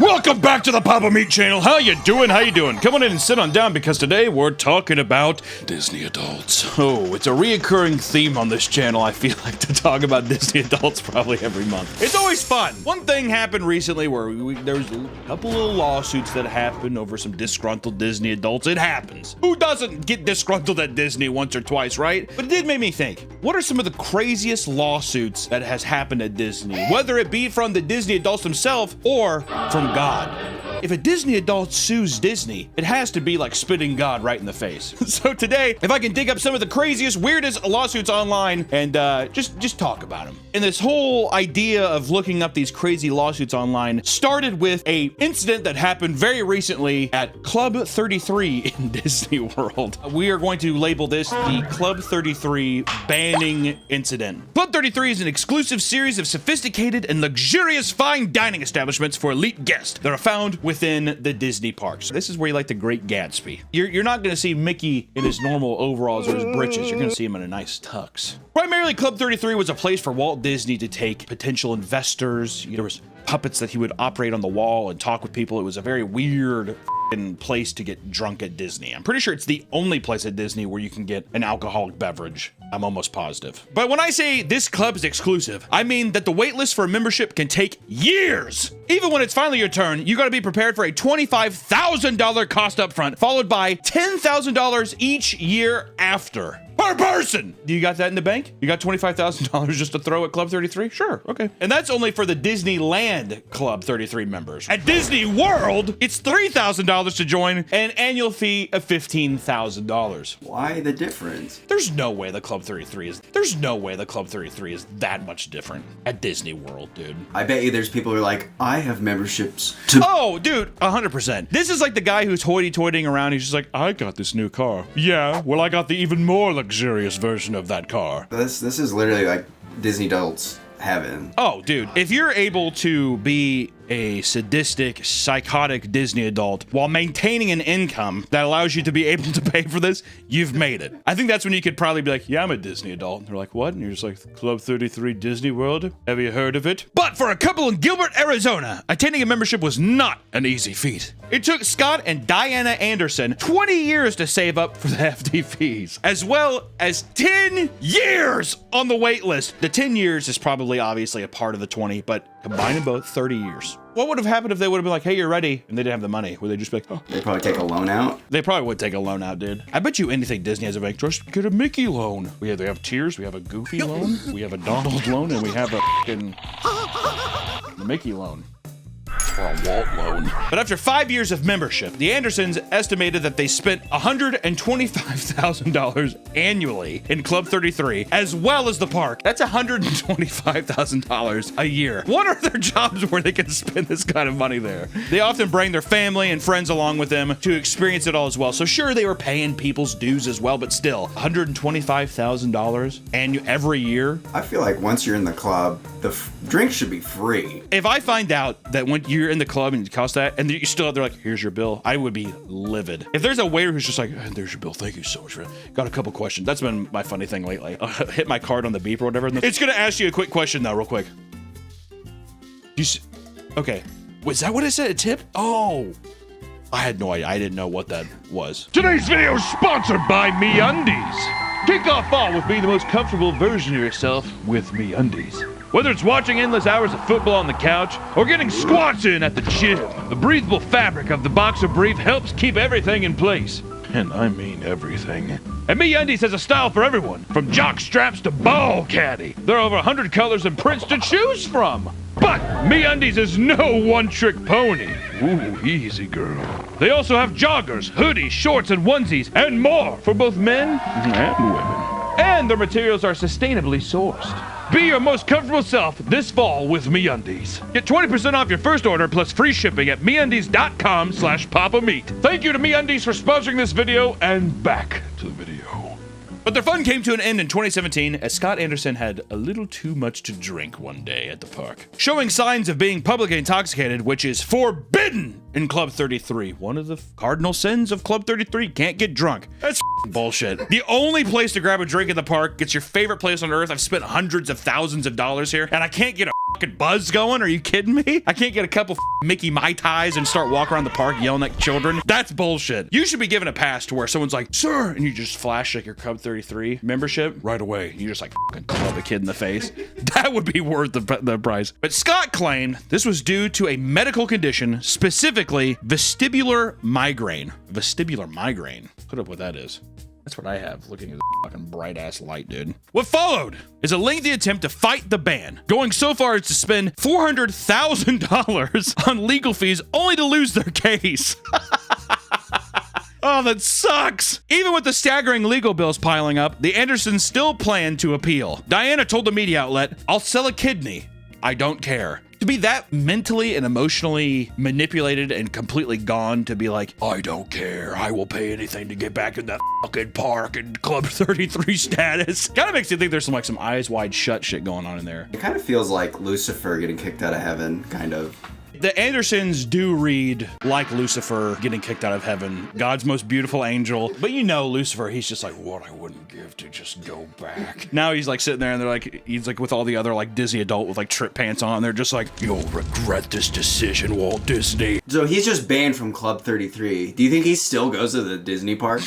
Welcome back to the Papa Meat channel. How you doing? How you doing? Come on in and sit on down because today we're talking about Disney adults. Oh, it's a reoccurring theme on this channel. I feel like to talk about Disney adults probably every month. It's always fun. One thing happened recently where there was a couple little lawsuits that happened over some disgruntled Disney adults. It happens. Who doesn't get disgruntled at Disney once or twice, right? But it did make me think, what are some of the craziest lawsuits that has happened at Disney? Whether it be from the Disney adults themselves or from God. If a Disney adult sues Disney, it has to be like spitting God right in the face. So today, if I can dig up some of the craziest, weirdest lawsuits online and just talk about them. And this whole idea of looking up these crazy lawsuits online started with a incident that happened very recently at Club 33 in Disney World. We are going to label this the Club 33 banning incident. Club 33 is an exclusive series of sophisticated and luxurious fine dining establishments for elite guests that are found within the Disney parks. This is where you like the Great Gatsby. You're not going to see Mickey in his normal overalls or his breeches. You're going to see him in a nice tux. Primarily, Club 33 was a place for Walt Disney to take potential investors. There was puppets that he would operate on the wall and talk with people. It was a very weird place to get drunk at Disney. I'm pretty sure it's the only place at Disney where you can get an alcoholic beverage. I'm almost positive. But when I say this club is exclusive, I mean that the wait list for a membership can take years. Even when it's finally your turn, you gotta be prepared for a $25,000 cost up front, followed by $10,000 each year after. Per person! Do you got that in the bank? You got $25,000 just to throw at Club 33? Sure, okay. And that's only for the Disneyland Club 33 members. At Disney World, it's $3,000 to join, and an annual fee of $15,000. Why the difference? There's no way the Club 33 is that much different at Disney World, dude. I bet you there's people who are like, I have memberships to— Oh, dude, 100%. This is like the guy who's hoity-toitying around. He's just like, I got this new car. Yeah, well, I got the even more luxurious version of that car. This is literally like Disney adults heaven. Oh, dude, if you're able to be a sadistic, psychotic Disney adult while maintaining an income that allows you to be able to pay for this, you've made it. I think that's when you could probably be like, yeah, I'm a Disney adult. And they're like, what? And you're just like, Club 33 Disney World? Have you heard of it? But for a couple in Gilbert, Arizona, attending a membership was not an easy feat. It took Scott and Diana Anderson 20 years to save up for the hefty fees, as well as 10 years on the wait list. The 10 years is probably obviously a part of the 20, but combining both, 30 years. What would have happened if they would have been like, hey, you're ready, and they didn't have the money? Would they just be like, oh? They'd probably take a loan out. They probably would take a loan out, dude. I bet you anything Disney has a bank, just get a Mickey loan. They have Tears, we have a Goofy loan, we have a Donald loan, and we have a fucking Mickey loan. Or a Walt loan. But after 5 years of membership, the Andersons estimated that they spent $125,000 annually in Club 33, as well as the park. That's $125,000 a year. What are their jobs where they can spend this kind of money there? They often bring their family and friends along with them to experience it all as well. So sure, they were paying people's dues as well, but still, $125,000 every year. I feel like once you're in the club, the drink should be free. If I find out that when you're in the club and it costs that, and you're still out there like, here's your bill, I would be livid. If there's a waiter who's just like, there's your bill, thank you so much for it. Got a couple questions. That's been my funny thing lately. Hit my card on the beep or whatever. It's gonna ask you a quick question though, real quick. Okay, was that what it said? A tip? Oh, I had no idea. I didn't know what that was. Today's video is sponsored by MeUndies. Kick off fall with being the most comfortable version of yourself with MeUndies. Whether it's watching endless hours of football on the couch or getting squats in at the gym, the breathable fabric of the boxer brief helps keep everything in place. And I mean everything. And MeUndies has a style for everyone, from jock straps to ball caddy. There are over 100 colors and prints to choose from. But MeUndies is no one-trick pony. Ooh, easy girl. They also have joggers, hoodies, shorts, and onesies, and more for both men and women. And their materials are sustainably sourced. Be your most comfortable self this fall with MeUndies. Get 20% off your first order plus free shipping at MeUndies.com/PapaMeat. Thank you to MeUndies for sponsoring this video, and back to the video. But their fun came to an end in 2017 as Scott Anderson had a little too much to drink one day at the park, showing signs of being publicly intoxicated, which is forbidden in Club 33. One of the cardinal sins of Club 33, can't get drunk. That's bullshit. The only place to grab a drink in the park, it's your favorite place on earth. I've spent hundreds of thousands of dollars here, and I can't get a fucking buzz going. Are you kidding me? I can't get a couple Mickey Mai Tais and start walking around the park yelling at children. That's bullshit. You should be given a pass to where someone's like, sir, and you just flash like your Club 33 membership right away. You just like fucking club a kid in the face. That would be worth the price. But Scott claimed this was due to a medical condition, specifically vestibular migraine. Vestibular migraine. Look up what that is. That's what I have, looking at this fucking bright ass light, dude. What followed is a lengthy attempt to fight the ban, going so far as to spend $400,000 on legal fees only to lose their case. Oh, that sucks. Even with the staggering legal bills piling up, the Andersons still plan to appeal. Diana told the media outlet, "I'll sell a kidney. I don't care." To be that mentally and emotionally manipulated and completely gone to be like, I don't care. I will pay anything to get back in that fucking park and Club 33 status. Kind of makes you think there's some eyes wide shut shit going on in there. It kind of feels like Lucifer getting kicked out of heaven, kind of. The Andersons do read like Lucifer getting kicked out of heaven, God's most beautiful angel. But you know, Lucifer, he's just like, what I wouldn't give to just go back. Now he's like sitting there and they're like, he's like with all the other like Disney adult with like trip pants on. And they're just like, you'll regret this decision, Walt Disney. So he's just banned from Club 33. Do you think he still goes to the Disney park?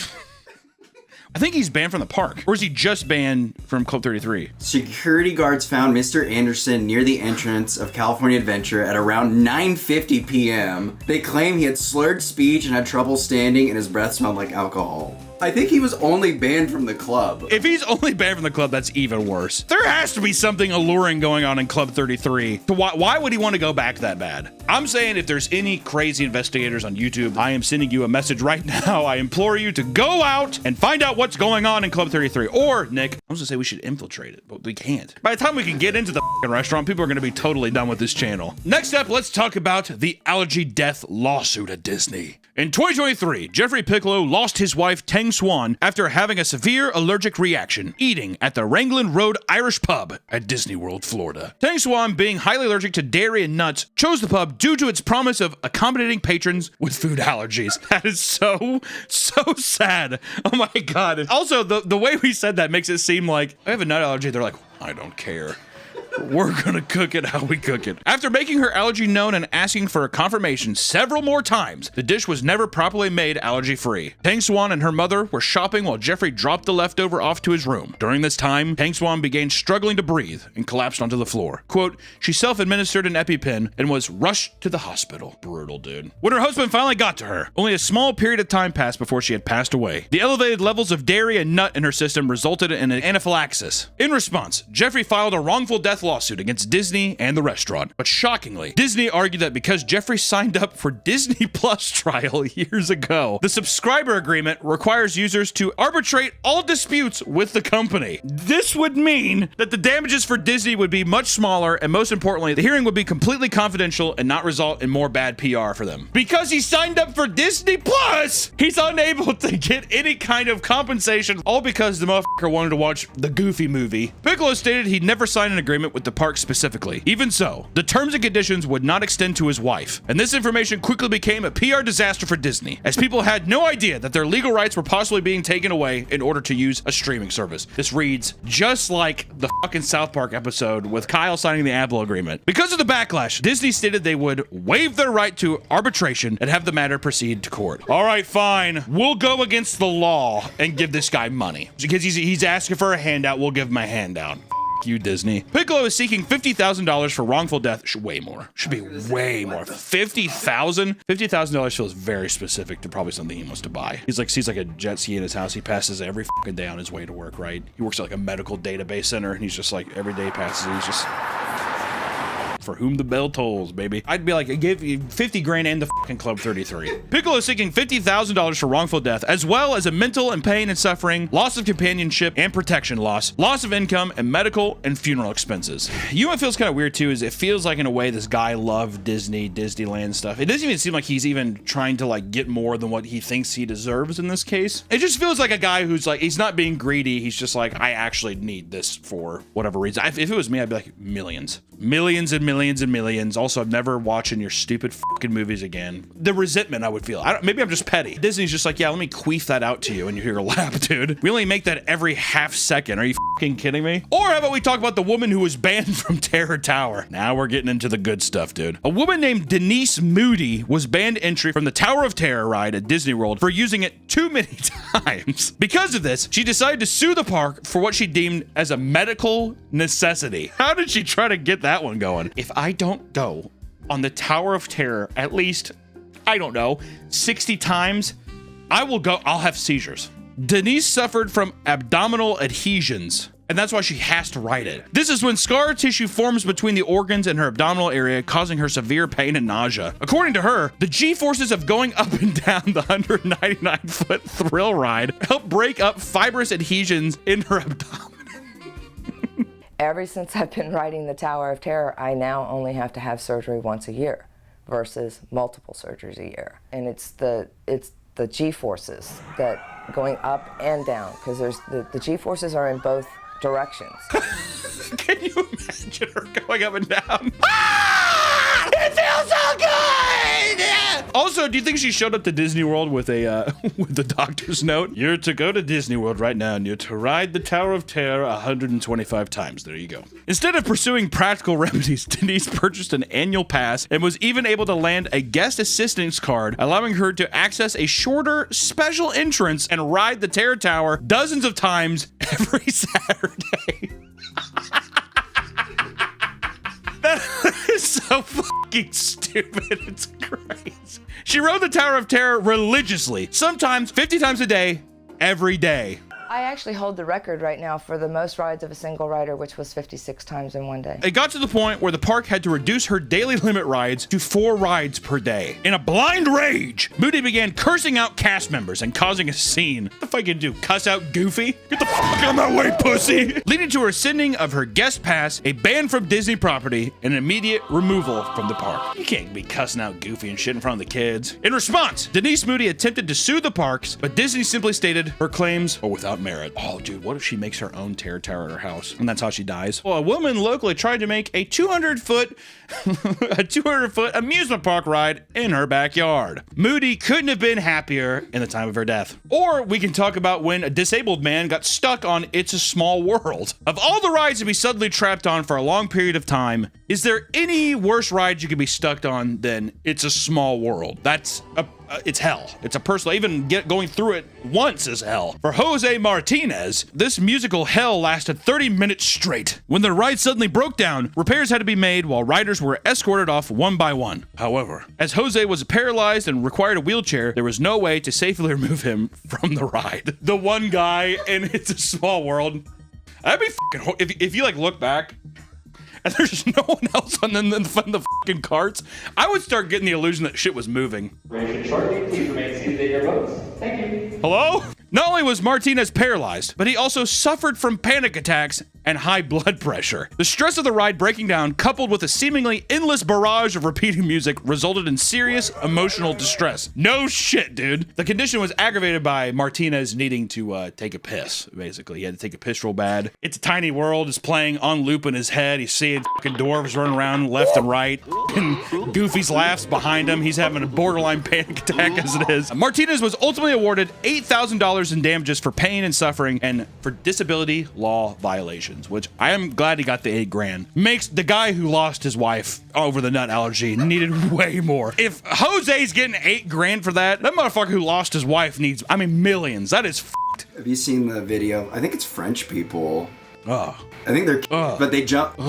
I think he's banned from the park. Or is he just banned from Club 33? Security guards found Mr. Anderson near the entrance of California Adventure at around 9:50 p.m. They claim he had slurred speech and had trouble standing and his breath smelled like alcohol. I think he was only banned from the club. If he's only banned from the club, that's even worse. There has to be something alluring going on in Club 33. Why would he want to go back that bad? I'm saying if there's any crazy investigators on YouTube, I am sending you a message right now. I implore you to go out and find out what's going on in Club 33. Or, Nick, I was gonna say we should infiltrate it, but we can't. By the time we can get into the restaurant, people are gonna be totally done with this channel. Next up, let's talk about the allergy death lawsuit at Disney. In 2023, Jeffrey Piccolo lost his wife, Tang Swan, after having a severe allergic reaction eating at the Rangland Road Irish Pub at Disney World, Florida. Tang Swan, being highly allergic to dairy and nuts, chose the pub due to its promise of accommodating patrons with food allergies. That is so sad. Oh my God. Also, the way we said that makes it seem like I have a nut allergy. They're like, I don't care. We're gonna cook it how we cook it. After making her allergy known and asking for a confirmation several more times, the dish was never properly made allergy-free. Tang Swan and her mother were shopping while Jeffrey dropped the leftover off to his room. During this time, Tang Swan began struggling to breathe and collapsed onto the floor. Quote, she self-administered an EpiPen and was rushed to the hospital. Brutal, dude. When her husband finally got to her, only a small period of time passed before she had passed away. The elevated levels of dairy and nut in her system resulted in an anaphylaxis. In response, Jeffrey filed a wrongful death lawsuit against Disney and the restaurant. But shockingly, Disney argued that because Jeffrey signed up for Disney Plus trial years ago, the subscriber agreement requires users to arbitrate all disputes with the company. This would mean that the damages for Disney would be much smaller, and most importantly, the hearing would be completely confidential and not result in more bad PR for them. Because he signed up for Disney Plus, he's unable to get any kind of compensation, all because the motherfucker wanted to watch the Goofy movie. Piccolo stated he'd never signed an agreement with the park specifically. Even so, the terms and conditions would not extend to his wife, and this information quickly became a PR disaster for Disney, as people had no idea that their legal rights were possibly being taken away in order to use a streaming service. This reads just like the fucking South Park episode with Kyle signing the Apple agreement. Because of the backlash, Disney stated they would waive their right to arbitration and have the matter proceed to court. All right, fine. We'll go against the law and give this guy money. Because he's asking for a handout, we'll give him a handout. You, Disney. Piccolo is seeking $50,000 for wrongful death. Way more. Should be way more. $50,000? $50,000 feels very specific to probably something he wants to buy. He's like, sees like a jet ski in his house. He passes every fucking day on his way to work, right? He works at like a medical database center, and he's just like, every day passes, he's just... For whom the bell tolls, baby. I'd be like, I give you 50 grand and the fucking Club 33. Piccolo is seeking $50,000 for wrongful death, as well as a mental and pain and suffering, loss of companionship and protection loss of income, and medical and funeral expenses. You know what feels kind of weird too is it feels like in a way this guy loved Disneyland stuff. It doesn't even seem like he's even trying to like get more than what he thinks he deserves in this case. It just feels like a guy who's like, he's not being greedy. He's just like, I actually need this for whatever reason. If it was me, I'd be like millions and millions and millions. Also, I'm never watching your stupid fucking movies again. The resentment I would feel. Maybe I'm just petty. Disney's just like, yeah, let me queef that out to you in your lap, dude. We only make that every half second. Are you fucking kidding me? Or how about we talk about the woman who was banned from Terror Tower? Now we're getting into the good stuff, dude. A woman named Denise Moody was banned entry from the Tower of Terror ride at Disney World for using it too many times. Because of this, she decided to sue the park for what she deemed as a medical necessity. How did she try to get that one going? If I don't go on the Tower of Terror at least, I don't know, 60 times, I'll have seizures. Denise suffered from abdominal adhesions, and that's why she has to ride it. This is when scar tissue forms between the organs in her abdominal area, causing her severe pain and nausea. According to her, the G-forces of going up and down the 199-foot thrill ride helped break up fibrous adhesions in her abdomen. Ever since I've been riding the Tower of Terror, I now only have to have surgery once a year versus multiple surgeries a year. And it's the G-forces that going up and down, because there's the G-forces are in both directions. Can you imagine her going up and down? Ah! It feels so good! Also, do you think she showed up to Disney World with a with the doctor's note? You're to go to Disney World right now, and you're to ride the Tower of Terror 125 times. There you go. Instead of pursuing practical remedies, Denise purchased an annual pass and was even able to land a guest assistance card, allowing her to access a shorter special entrance and ride the Terror Tower dozens of times every Saturday. That is so fucking stupid. It's crazy. She rode the Tower of Terror religiously, sometimes 50 times a day, every day. I actually hold the record right now for the most rides of a single rider, which was 56 times in one day. It got to the point where the park had to reduce her daily limit rides to 4 rides per day. In a blind rage, Moody began cursing out cast members and causing a scene. What the fuck you do? Cuss out Goofy? Get the fuck out of my way, pussy! Leading to her rescinding of her guest pass, a ban from Disney property, and an immediate removal from the park. You can't be cussing out Goofy and shit in front of the kids. In response, Denise Moody attempted to sue the parks, but Disney simply stated her claims are without merit. Oh, dude, what if she makes her own Terror Tower at her house and that's how she dies? Well, a woman locally tried to make a 200-foot amusement park ride in her backyard. Moody couldn't have been happier in the time of her death. Or we can talk about when a disabled man got stuck on It's a Small World. Of all the rides to be suddenly trapped on for a long period of time, is there any worse ride you could be stuck on than It's a Small World? It's hell. It's a personal, even going through it once is hell. For Jose Martinez, this musical hell lasted 30 minutes straight. When the ride suddenly broke down, repairs had to be made while riders were escorted off one by one. However, as Jose was paralyzed and required a wheelchair, there was no way to safely remove him from the ride. The one guy in It's a Small World. That'd be fucking, if you like look back, and there's no one else on the fucking carts, I would start getting the illusion that shit was moving. Shortly, please remain seated at your votes. Thank you. Hello? Not only was Martinez paralyzed, but he also suffered from panic attacks and high blood pressure. The stress of the ride breaking down, coupled with a seemingly endless barrage of repeating music, resulted in serious emotional distress. No shit, dude. The condition was aggravated by Martinez needing to take a piss, basically. He had to take a piss real bad. It's a Tiny World is playing on loop in his head. He's seeing fucking dwarves running around left and right, and Goofy's laughs behind him. He's having a borderline panic attack as it is. Martinez was ultimately awarded $8,000 in damages for pain and suffering and for disability law violations, which I am glad he got the $8,000. Makes the guy who lost his wife over the nut allergy needed way more. If Jose's getting $8,000 for that motherfucker who lost his wife needs, millions. That is f***ed. Have you seen the video? I think it's French people. Oh. I think they're, but they jump.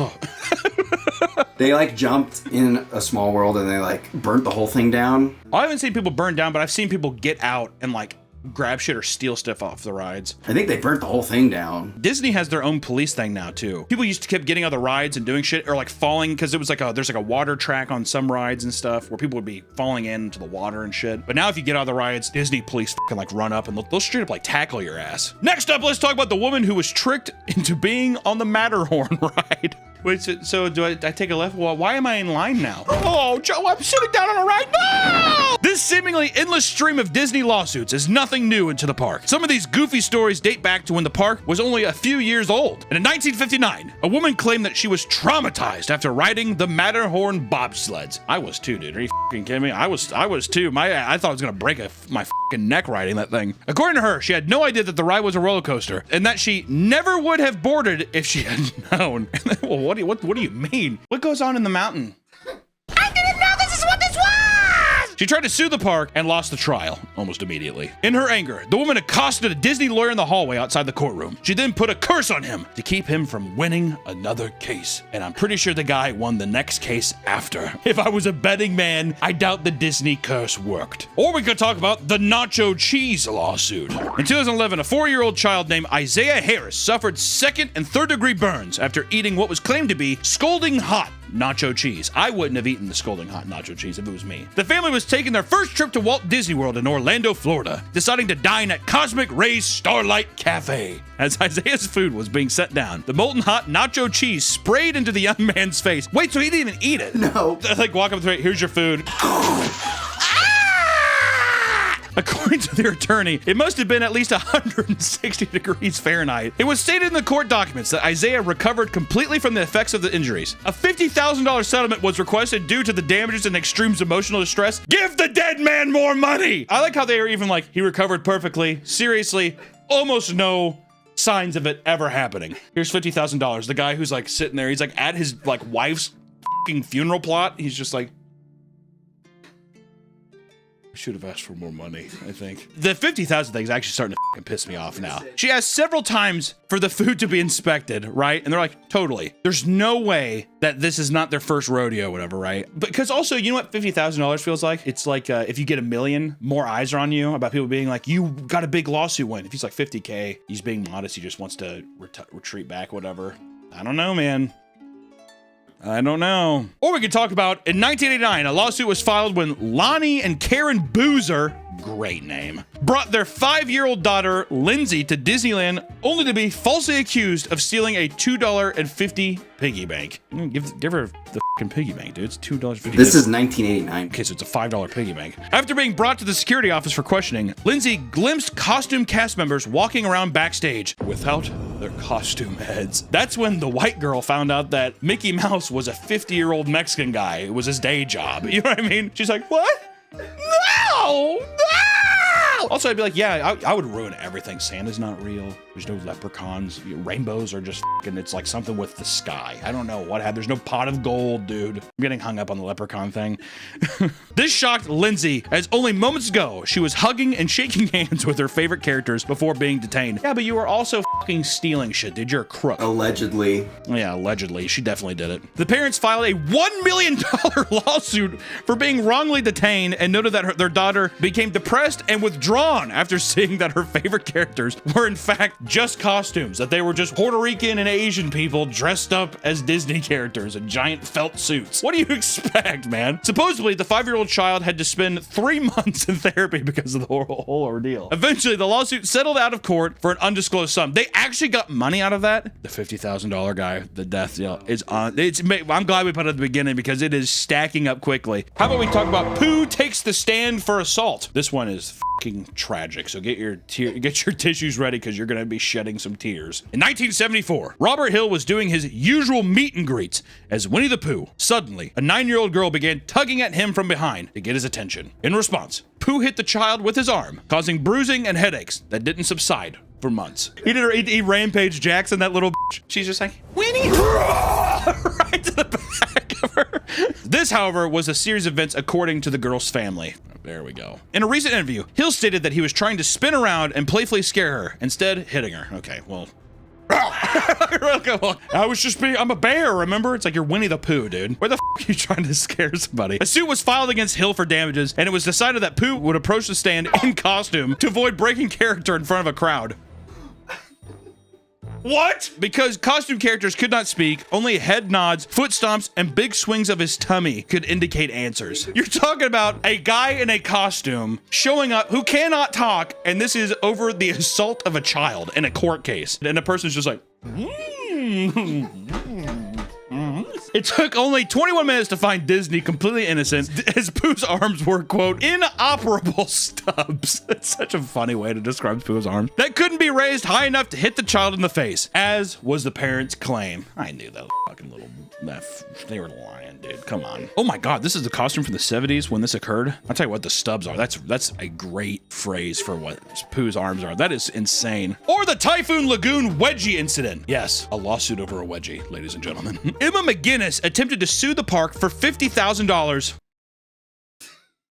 They like jumped in A Small World and they like burnt the whole thing down. I haven't seen people burn down, but I've seen people get out and like grab shit or steal stuff off the rides. I think they burnt the whole thing down. Disney has their own police thing now too. People used to keep getting on the rides and doing shit or like falling because it was like there's like a water track on some rides and stuff where people would be falling into the water and shit. But now if you get out of the rides, Disney police can like run up and they'll straight up like tackle your ass. Next up, let's talk about the woman who was tricked into being on the Matterhorn ride. Wait, so do I take a left? Well, why am I in line now? Oh, Joe, I'm sitting down on a ride. No! This seemingly endless stream of Disney lawsuits is nothing new into the park. Some of these goofy stories date back to when the park was only a few years old. And in 1959, a woman claimed that she was traumatized after riding the Matterhorn bobsleds. I was too, dude. Are you f***ing kidding me? I was too. I thought I was gonna break my f***ing neck riding that thing. According to her, she had no idea that the ride was a roller coaster and that she never would have boarded if she had known. Well, what do you mean? What goes on in the mountain? I didn't know this is what this was! She tried to sue the park and lost the trial almost immediately. In her anger, the woman accosted a Disney lawyer in the hallway outside the courtroom. She then put a curse on him to keep him from winning another case. And I'm pretty sure the guy won the next case after. If I was a betting man, I doubt the Disney curse worked. Or we could talk about the nacho cheese lawsuit. In 2011, a 4-year-old child named Isaiah Harris suffered 2nd and 3rd degree burns after eating what was claimed to be scalding hot nacho cheese. I wouldn't have eaten the scalding hot nacho cheese if it was me. The family was taking their first trip to Walt Disney World in Orlando, Florida, deciding to dine at Cosmic Ray's Starlight Cafe. As Isaiah's food was being set down, the molten hot nacho cheese sprayed into the young man's face. Wait, so he didn't even eat it? No. Like walk up to it, here's your food. According to their attorney, it must have been at least 160 degrees Fahrenheit. It was stated in the court documents that Isaiah recovered completely from the effects of the injuries. A $50,000 settlement was requested due to the damages and extreme emotional distress. Give the dead man more money! I like how they are even like, he recovered perfectly. Seriously, almost no signs of it ever happening. Here's $50,000. The guy who's like sitting there, he's like at his like wife's fucking funeral plot. He's just like, I should have asked for more money, I think. The 50,000 thing is actually starting to fucking piss me off now. She asked several times for the food to be inspected, right? And they're like, totally. There's no way that this is not their first rodeo, whatever, right? Because also, you know what $50,000 feels like? It's like if you get 1 million, more eyes are on you about people being like, you got a big lawsuit win. If he's like 50K, he's being modest. He just wants to retreat back, whatever. I don't know, man. I don't know. Or we could talk about, in 1989, a lawsuit was filed when Lonnie and Karen Boozer, great name, brought their 5-year-old daughter, Lindsay, to Disneyland only to be falsely accused of stealing a $2.50 piggy bank. Give her the fucking piggy bank, dude. It's $2.50. This is 1989. Okay, so it's a $5 piggy bank. After being brought to the security office for questioning, Lindsay glimpsed costume cast members walking around backstage without their costume heads. That's when the white girl found out that Mickey Mouse was a 50-year-old Mexican guy. It was his day job. You know what I mean? She's like, what? No! Also, I'd be like, yeah, I would ruin everything. Santa's not real. There's no leprechauns. Rainbows are just fucking, it's like something with the sky. I don't know what happened. There's no pot of gold, dude. I'm getting hung up on the leprechaun thing. This shocked Lindsay, as only moments ago, she was hugging and shaking hands with her favorite characters before being detained. Yeah, but you were also fucking stealing shit, dude. You're a crook. Allegedly. Yeah, allegedly. She definitely did it. The parents filed a $1 million lawsuit for being wrongly detained and noted that their daughter became depressed and withdrawn after seeing that her favorite characters were in fact just costumes, that they were just Puerto Rican and Asian people dressed up as Disney characters in giant felt suits. What do you expect, man? Supposedly, the 5-year-old child had to spend 3 months in therapy because of the whole ordeal. Eventually, the lawsuit settled out of court for an undisclosed sum. They actually got money out of that. The $50,000 guy, the death deal, is on. I'm glad we put it at the beginning because it is stacking up quickly. How about we talk about Pooh takes the stand for assault? This one is fucking tragic, so get your tissues ready because you're gonna be shedding some tears. In 1974, Robert Hill was doing his usual meet and greets as Winnie the Pooh. Suddenly, a 9-year-old girl began tugging at him from behind to get his attention. In response, Pooh hit the child with his arm, causing bruising and headaches that didn't subside for months. He Rampage Jackson, that little bitch. She's just like, Winnie, right to the back of her. This, however, was a series of events according to the girl's family. There we go. In a recent interview, Hill stated that he was trying to spin around and playfully scare her, instead hitting her. Okay, well. I'm a bear, remember? It's like you're Winnie the Pooh, dude. Where the f are you trying to scare somebody? A suit was filed against Hill for damages, and it was decided that Pooh would approach the stand in costume to avoid breaking character in front of a crowd. What? Because costume characters could not speak, only head nods, foot stomps, and big swings of his tummy could indicate answers. You're talking about a guy in a costume showing up who cannot talk, and this is over the assault of a child in a court case. And the person's just like, It took only 21 minutes to find Disney completely innocent, as Pooh's arms were, quote, inoperable stubs. That's such a funny way to describe Pooh's arms. That couldn't be raised high enough to hit the child in the face, as was the parents' claim. I knew that fucking little... They were lying, dude. Come on. Oh my God, this is the costume from the 70s when this occurred. I'll tell you what the stubs are. That's a great phrase for what Pooh's arms are. That is insane. Or the Typhoon Lagoon wedgie incident. Yes, a lawsuit over a wedgie, ladies and gentlemen. Emma McGinnis attempted to sue the park for $50,000.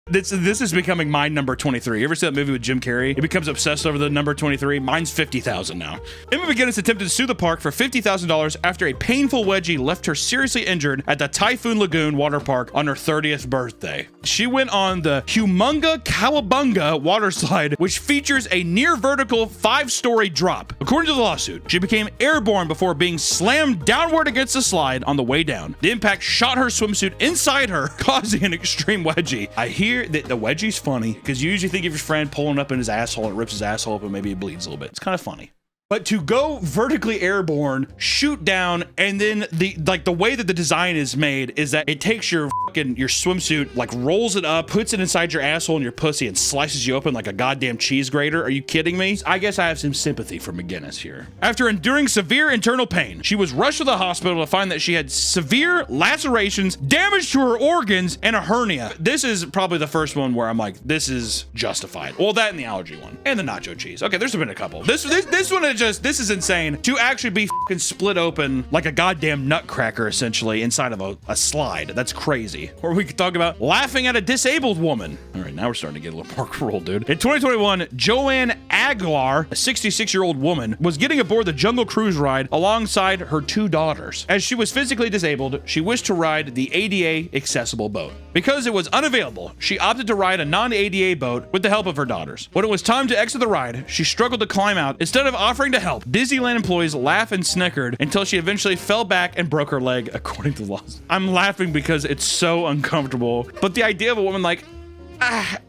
This is becoming my number 23. You ever see that movie with Jim Carrey? He becomes obsessed over the number 23. Mine's 50,000 now. Emma McGinnis attempted to sue the park for $50,000 after a painful wedgie left her seriously injured at the Typhoon Lagoon water park on her 30th birthday. She went on the Humunga Cowabunga water slide, which features a near vertical 5-story drop. According to the lawsuit, she became airborne before being slammed downward against the slide on the way down. The impact shot her swimsuit inside her, causing an extreme wedgie. I hear that the wedgie's funny because you usually think of your friend pulling up in his asshole, it rips his asshole up and maybe it bleeds a little bit. It's kind of funny. But to go vertically airborne, shoot down, and then the way that the design is made is that it takes your swimsuit, like rolls it up, puts it inside your asshole and your pussy, and slices you open like a goddamn cheese grater. Are you kidding me? I guess I have some sympathy for McGinnis here. After enduring severe internal pain, she was rushed to the hospital to find that she had severe lacerations, damage to her organs, and a hernia. This is probably the first one where I'm like, this is justified. Well, that and the allergy one, and the nacho cheese. Okay, there's been a couple. This one is this is insane to actually be fucking split open like a goddamn nutcracker essentially inside of a slide. That's crazy. Or we could talk about laughing at a disabled woman. All right, now we're starting to get a little more cruel, dude. In 2021, Joanne Aguilar, a 66-year-old woman, was getting aboard the Jungle Cruise ride alongside her 2 daughters. As she was physically disabled, she wished to ride the ADA accessible boat. Because it was unavailable, she opted to ride a non-ADA boat with the help of her daughters. When it was time to exit the ride, she struggled to climb out. Instead of offering to help, Disneyland employees laughed and snickered until she eventually fell back and broke her leg, according to the laws. I'm laughing because it's so uncomfortable, but the idea of a woman like,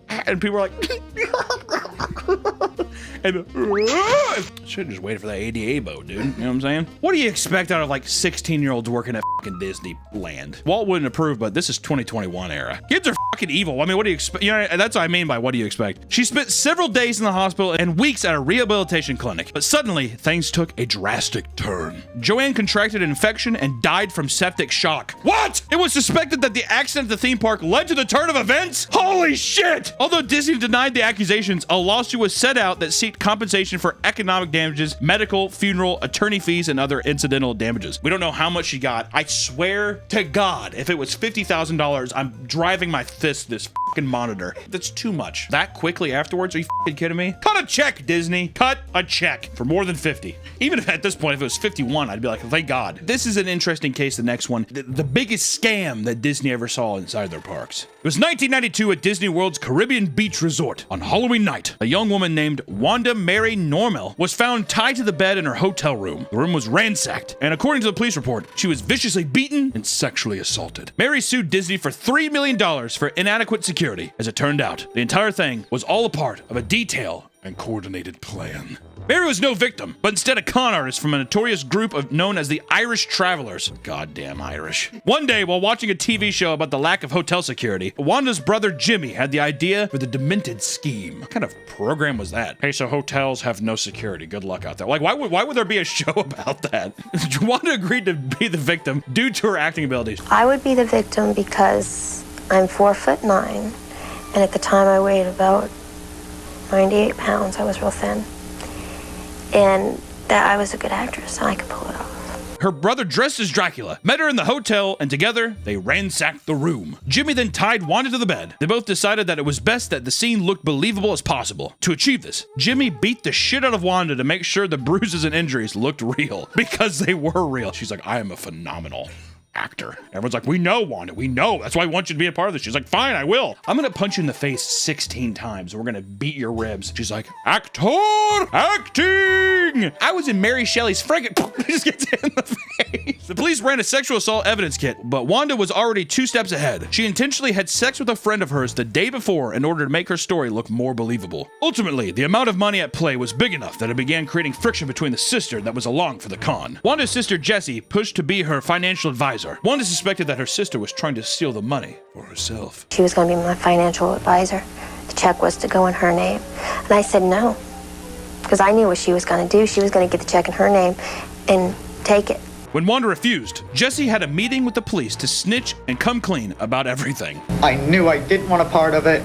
and people are like, and should have just waited for that ADA boat, dude. You know what I'm saying? What do you expect out of like 16-year-olds working at fucking Disneyland? Walt wouldn't approve, but this is 2021 era. Kids are fucking evil. I mean, what do you expect? You know, that's what I mean by what do you expect? She spent several days in the hospital and weeks at a rehabilitation clinic, but suddenly things took a drastic turn. Joanne contracted an infection and died from septic shock. What? It was suspected that the accident at the theme park led to the turn of events? Holy shit! Although Disney denied the accusations, a lawsuit was set out that sought compensation for economic damages, medical, funeral, attorney fees, and other incidental damages. We don't know how much she got. I swear to God, if it was $50,000, I'm driving my fist this fucking monitor. That's too much. That quickly afterwards? Are you fucking kidding me? Cut a check, Disney. Cut a check for more than 50. Even if at this point, if it was 51, I'd be like, thank God. This is an interesting case, the next one. The biggest scam that Disney ever saw inside their parks. It was 1992 at Disney World's Caribbean Beach Resort. On Halloween night, a young woman named Wanda Mary Normell was found tied to the bed in her hotel room. The room was ransacked, and according to the police report, she was viciously beaten and sexually assaulted. Mary sued Disney for $3 million for inadequate security. As it turned out, the entire thing was all a part of a detailed and coordinated plan. Mary was no victim, but instead a con artist from a notorious group known as the Irish Travelers. Goddamn Irish. One day, while watching a TV show about the lack of hotel security, Wanda's brother Jimmy had the idea for the demented scheme. What kind of program was that? Hey, so hotels have no security. Good luck out there. Like, why would there be a show about that? Wanda agreed to be the victim due to her acting abilities. I would be the victim because I'm 4'9", and at the time I weighed about 98 pounds. I was real thin. And that I was a good actress and I could pull it off. Her brother dressed as Dracula, met her in the hotel, and together they ransacked the room. Jimmy then tied Wanda to the bed. They both decided that it was best that the scene looked believable as possible. To achieve this, Jimmy beat the shit out of Wanda to make sure the bruises and injuries looked real, because they were real. She's like, I am a phenomenal actor. Everyone's like, we know, Wanda, we know. That's why I want you to be a part of this. She's like, fine, I will. I'm gonna punch you in the face 16 times. We're gonna beat your ribs. She's like, acting. I was in Mary Shelley's frigate. Just gets hit in the face. The police ran a sexual assault evidence kit, but Wanda was already 2 steps ahead. She intentionally had sex with a friend of hers the day before in order to make her story look more believable. Ultimately, the amount of money at play was big enough that it began creating friction between the sister that was along for the con. Wanda's sister Jessie pushed to be her financial advisor. advisor. Wanda suspected that her sister was trying to steal the money for herself. She was going to be my financial advisor. The check was to go in her name. And I said no, because I knew what she was going to do. She was going to get the check in her name and take it. When Wanda refused, Jesse had a meeting with the police to snitch and come clean about everything. I knew I didn't want a part of it,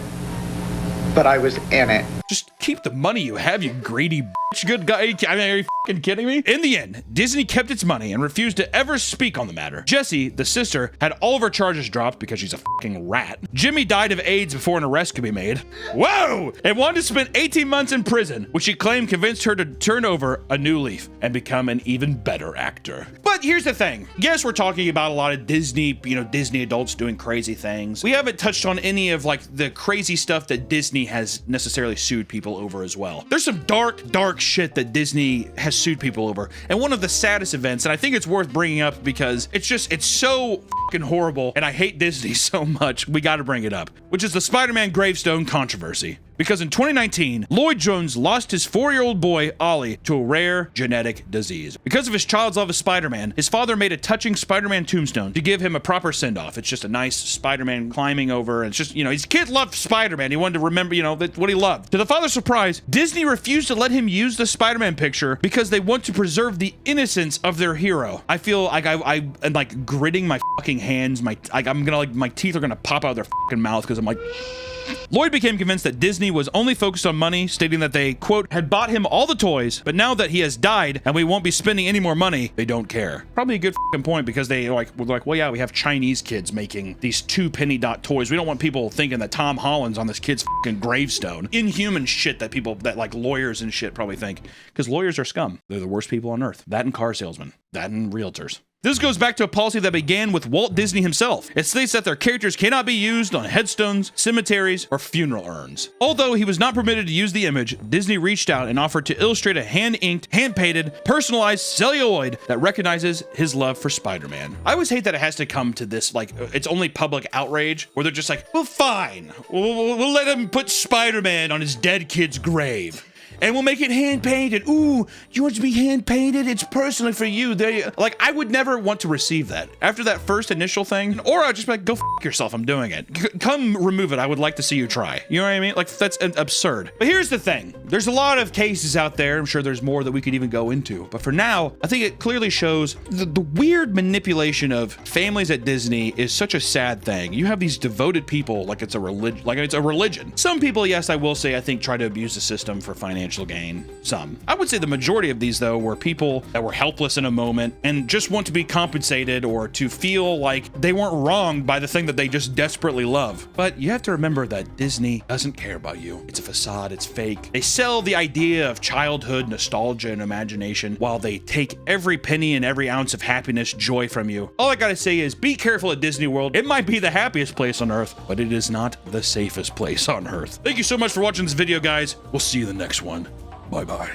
but I was in it. Just keep the money you have, you greedy bitch. Good guy. I mean, are you fucking kidding me? In the end, Disney kept its money and refused to ever speak on the matter. Jessie, the sister, had all of her charges dropped because she's a fucking rat. Jimmy died of AIDS before an arrest could be made. Whoa! And Wanda spent 18 months in prison, which she claimed convinced her to turn over a new leaf and become an even better actor. But here's the thing. Yes, we're talking about a lot of Disney, Disney adults doing crazy things. We haven't touched on any of like the crazy stuff that Disney has necessarily sued people over as well. There's some dark shit that Disney has sued people over. And one of the saddest events, and I think it's worth bringing up because it's so fucking horrible and I hate Disney so much, we gotta bring it up, which is the Spider-Man gravestone controversy. Because in 2019, Lloyd Jones lost his 4-year-old boy, Ollie, to a rare genetic disease. Because of his child's love of Spider-Man, his father made a touching Spider-Man tombstone to give him a proper send-off. It's just a nice Spider-Man climbing over, and it's just, his kid loved Spider-Man. He wanted to remember, what he loved. To the father's surprise, Disney refused to let him use the Spider-Man picture because they want to preserve the innocence of their hero. I feel like I'm like gritting my fucking hands. My teeth are gonna pop out of their fucking mouth because I'm like... Lloyd became convinced that Disney was only focused on money, stating that they, quote, had bought him all the toys, but now that he has died and we won't be spending any more money, they don't care. Probably a good fucking point because were like, well, yeah, we have Chinese kids making these 2 penny dot toys. We don't want people thinking that Tom Holland's on this kid's fucking gravestone. Inhuman shit that like lawyers and shit probably think, because lawyers are scum. They're the worst people on earth. That and car salesmen. That and realtors. This goes back to a policy that began with Walt Disney himself. It states that their characters cannot be used on headstones, cemeteries, or funeral urns. Although he was not permitted to use the image, Disney reached out and offered to illustrate a hand-inked, hand-painted, personalized celluloid that recognizes his love for Spider-Man. I always hate that it has to come to this, like, it's only public outrage, where they're just like, well, fine. We'll let him put Spider-Man on his dead kid's grave. And we'll make it hand-painted. Ooh, you want it to be hand-painted? It's personally for you. Like, I would never want to receive that. After that first initial thing, or I'd just be like, go f*** yourself, I'm doing it. Come remove it, I would like to see you try. You know what I mean? Like, that's absurd. But here's the thing. There's a lot of cases out there. I'm sure there's more that we could even go into. But for now, I think it clearly shows the weird manipulation of families at Disney is such a sad thing. You have these devoted people like it's a religion. Some people, yes, I will say, I think try to abuse the system for financial gain. Some. I would say the majority of these, though, were people that were helpless in a moment and just want to be compensated or to feel like they weren't wronged by the thing that they just desperately love. But you have to remember that Disney doesn't care about you. It's a facade. It's fake. They sell the idea of childhood, nostalgia, and imagination while they take every penny and every ounce of happiness, joy from you. All I gotta say is be careful at Disney World. It might be the happiest place on earth, but it is not the safest place on earth. Thank you so much for watching this video, guys. We'll see you in the next one. Bye-bye.